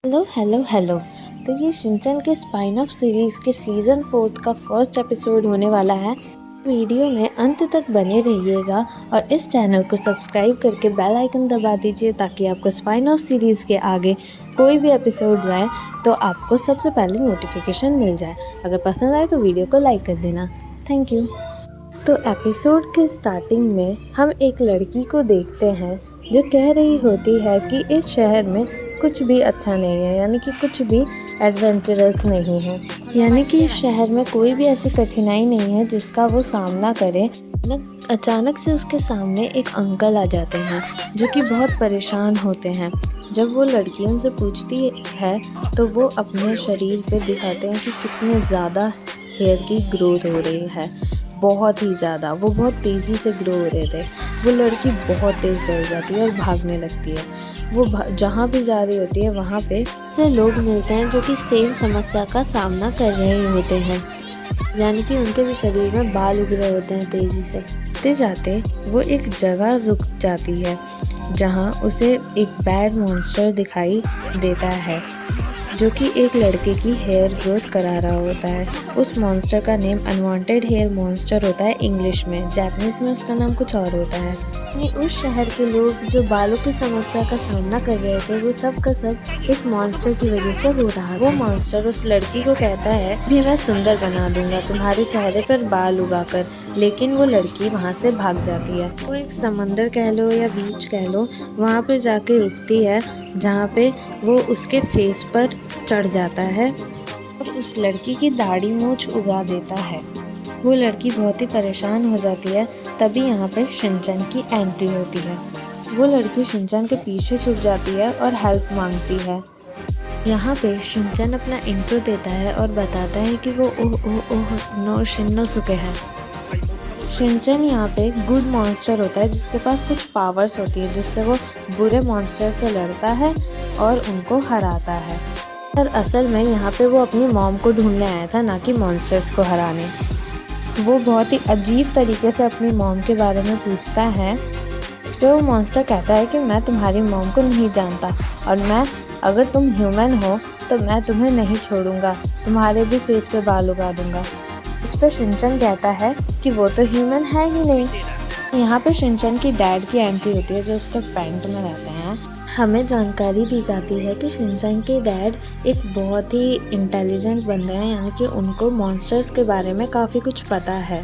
Hello hello hello. तो ये Shinchan के स्पाइन ऑफ सीरीज़ के सीज़न 4 का फर्स्ट एपिसोड होने वाला है। वीडियो में अंत तक बने रहिएगा और इस चैनल को सब्सक्राइब करके बेल आइकन दबा दीजिए ताकि आपको स्पाइन ऑफ सीरीज़ के आगे कोई भी एपिसोड आए तो आपको सबसे पहले नोटिफिकेशन मिल जाए। अगर पसंद आए तो वीडियो को लाइक कर देना। Thank you. तो एपिसोड के स्टार्टिंग में हम एक लड़की को देखते हैं जो कह रही होती है कि इस शहर में कुछ भी अच्छा नहीं है, यानी कि कुछ भी एडवेंचरस नहीं है, यानी कि इस शहर में कोई भी ऐसी कठिनाई नहीं है जिसका वो सामना करे। अचानक से उसके सामने एक अंकल आ जाते हैं जो कि बहुत परेशान होते हैं। जब वो लड़की उनसे पूछती है तो वो अपने शरीर पे दिखाते हैं कि कितने ज़्यादा हेयर की ग्रोथ हो रही है, बहुत ही ज़्यादा। वो बहुत तेज़ी से ग्रो हो रहे थे। वो लड़की बहुत तेज़ डर जाती है और भागने लगती है। वो जहाँ भी जा रही होती है वहाँ पे जो लोग मिलते हैं जो कि सेम समस्या का सामना कर रहे होते हैं, यानी कि उनके भी शरीर में बाल उग रहे होते हैं तेज़ी से। जाते जाते वो एक जगह रुक जाती है जहाँ उसे एक बैड मॉन्स्टर दिखाई देता है जो कि एक लड़के की हेयर ग्रोथ करा रहा होता है। उस मॉन्स्टर का नेम अनवांटेड हेयर मॉन्स्टर होता है इंग्लिश में, जापानीज़ में उसका नाम कुछ और होता है। उस शहर के लोग जो बालों की समस्या का सामना कर रहे थे वो सब का सब इस मॉन्स्टर की वजह से हो रहा है। वो मॉन्स्टर उस लड़की को कहता है कि मैं सुंदर बना दूंगा तुम्हारे चेहरे पर बाल उगाकर, लेकिन वो लड़की वहाँ से भाग जाती है। वो एक समंदर कह लो या बीच कह लो, वहाँ पर जाके रुकती है जहाँ पे वो उसके फेस पर चढ़ जाता है और उस लड़की की दाढ़ी मूंछ उगा देता है। वो लड़की बहुत ही परेशान हो जाती है। तभी यहाँ पे शिनचैन की एंट्री होती है। वो लड़की शिनचैन के पीछे छुप जाती है और हेल्प मांगती है। यहाँ पे शिनचैन अपना इंट्रो देता है और बताता है कि वो ओह ओह ओह नो शिनोसुके है। शिनचैन यहाँ पे गुड मॉन्स्टर होता है जिसके पास कुछ पावर्स होती है जिससे वो बुरे मॉन्स्टर से लड़ता है और उनको हराता है। पर असल में यहाँ पे वो अपनी मॉम को ढूंढने आया था, ना कि मॉन्स्टर्स को हराने। वो बहुत ही अजीब तरीके से अपनी मॉम के बारे में पूछता है। इस पर वो मॉन्स्टर कहता है कि मैं तुम्हारी मॉम को नहीं जानता और अगर तुम ह्यूमन हो तो मैं तुम्हें नहीं छोड़ूंगा, तुम्हारे भी फेस पे बाल उगा दूंगा। इस पर शिनचैन कहता है कि वो तो ह्यूमन है ही नहीं। यहाँ पे शिनचैन की डैड की एंट्री होती है जो उसके पैंट में रहते हैं। हमें जानकारी दी जाती है कि शिनचैन के डैड एक बहुत ही इंटेलिजेंट बंदे हैं, यानी कि उनको मॉन्स्टर्स के बारे में काफ़ी कुछ पता है।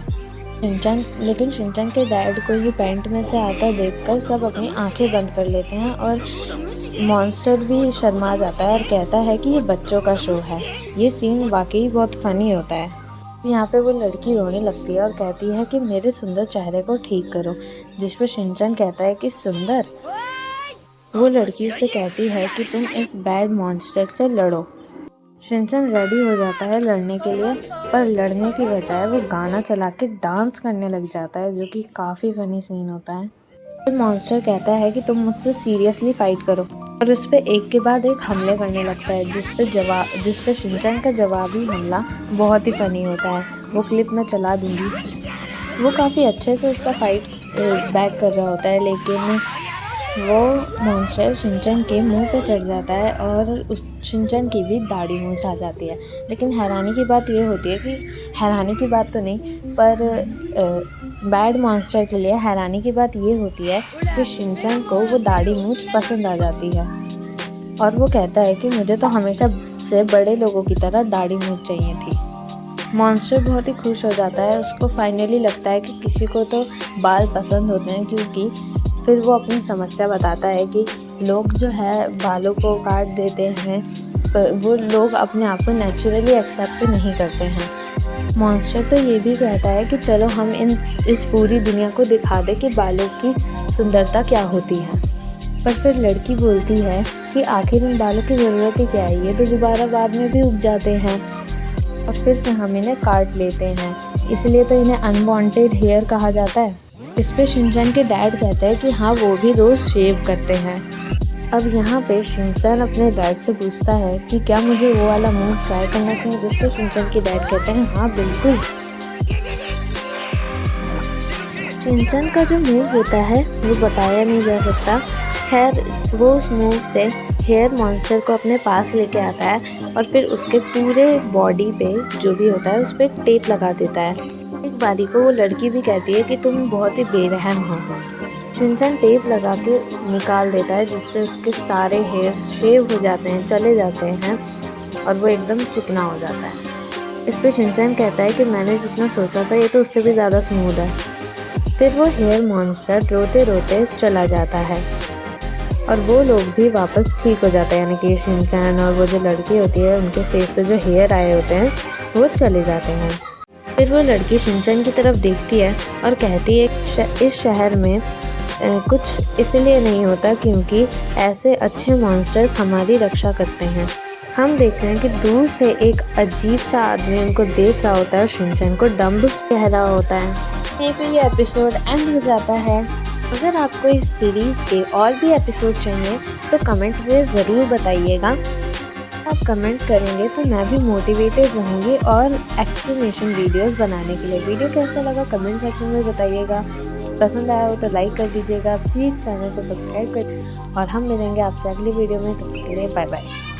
लेकिन शिनचैन के डैड को ये पैंट में से आता देखकर सब अपनी आंखें बंद कर लेते हैं और मॉन्स्टर भी शर्मा जाता है और कहता है कि ये बच्चों का शो है। ये सीन वाकई बहुत फ़नी होता है। यहाँ पे वो लड़की रोने लगती है और कहती है कि मेरे सुंदर चेहरे को ठीक करो, जिस पर शिनचैन कहता है कि सुंदर। वो लड़की उससे कहती है कि तुम इस बैड मॉन्स्टर से लड़ो। शिनचैन रेडी हो जाता है लड़ने के लिए, पर लड़ने की बजाय वो गाना चला के डांस करने लग जाता है जो कि काफ़ी फनी सीन होता है। फिर मॉन्स्टर कहता है कि तुम मुझसे सीरियसली फाइट करो और उस पर एक के बाद एक हमले करने लगता है, जिस पे शिनचैन का जवाबी हमला बहुत ही फनी होता है। वो क्लिप मैं चला दूंगी। वो काफ़ी अच्छे से उसका फाइट बैक कर रहा होता है, लेकिन वो मॉन्स्टर शिनचैन के मुंह पे चढ़ जाता है और उस शिनचैन की भी दाढ़ी मूंछ आ जाती है। लेकिन हैरानी की बात ये होती है कि हैरानी की बात तो नहीं, पर बैड मॉन्स्टर के लिए हैरानी की बात ये होती है कि शिनचैन को वो दाढ़ी मूंछ पसंद आ जाती है और वो कहता है कि मुझे तो हमेशा से बड़े लोगों की तरह दाढ़ी मूंछ चाहिए थी। मॉन्स्टर बहुत ही खुश हो जाता है। उसको फाइनली लगता है कि किसी को तो बाल पसंद होते हैं, क्योंकि फिर वो अपनी समस्या बताता है कि लोग जो है बालों को काट देते हैं, पर वो लोग अपने आप को नेचुरली एक्सेप्ट नहीं करते हैं। मॉन्स्टर तो ये भी कहता है कि चलो हम इस पूरी दुनिया को दिखा दें कि बालों की सुंदरता क्या होती है। पर फिर लड़की बोलती है कि आखिर इन बालों की ज़रूरत ही क्या है, ये तो दोबारा बाद में भी उग जाते हैं और फिर से हम इन्हें काट लेते हैं, इसलिए तो इन्हें अनवांटेड हेयर कहा जाता है। इस पे शिनचैन के डैड कहते हैं कि हाँ, वो भी रोज़ शेव करते हैं। अब यहाँ पे शिनचैन अपने डैड से पूछता है कि क्या मुझे वो वाला मूव ट्राई करना चाहिए, जिससे शिनचैन के डैड कहते हैं हाँ बिल्कुल। शिनचैन का जो मूव होता है वो बताया नहीं जा सकता, खैर वो उस मूव से हेयर मॉन्स्टर को अपने पास लेके आता है और फिर उसके पूरे बॉडी पे जो भी होता है उस पर टेप लगा देता है। एक बारी को वो लड़की भी कहती है कि तुम बहुत ही बेरहम हो। शिनचैन टेप लगा के निकाल देता है जिससे उसके सारे हेयर शेव हो जाते हैं, चले जाते हैं और वो एकदम चिकना हो जाता है। इस पे शिनचैन कहता है कि मैंने जितना सोचा था ये तो उससे भी ज़्यादा स्मूथ है। फिर वो हेयर मॉन्स्टर रोते रोते चला जाता है और वो लोग भी वापस ठीक हो जाते हैं, यानी कि शिनचैन और वो जो लड़की होती है उनके फेस पे जो हेयर आए होते हैं वो चले जाते हैं। फिर वो लड़की शिनचैन की तरफ देखती है और कहती है इस शहर में कुछ इसलिए नहीं होता क्योंकि ऐसे अच्छे मॉन्स्टर्स हमारी रक्षा करते हैं। हम देखते हैं कि दूर से एक अजीब सा आदमी उनको देख रहा होता है और शिनचैन को डम्ब कह रहा होता है। यहीं पे ये एपिसोड एंड हो जाता है। अगर आपको इस सीरीज़ के और भी एपिसोड चाहिए तो कमेंट में ज़रूर बताइएगा। आप कमेंट करेंगे तो मैं भी मोटिवेटेड रहूँगी और एक्सप्लेनेशन वीडियोस बनाने के लिए। वीडियो कैसा लगा कमेंट सेक्शन में बताइएगा। पसंद आया हो तो लाइक कर दीजिएगा। प्लीज़ चैनल को सब्सक्राइब कर और हम मिलेंगे आपसे अगली वीडियो में। तब तक के लिए बाय बाय।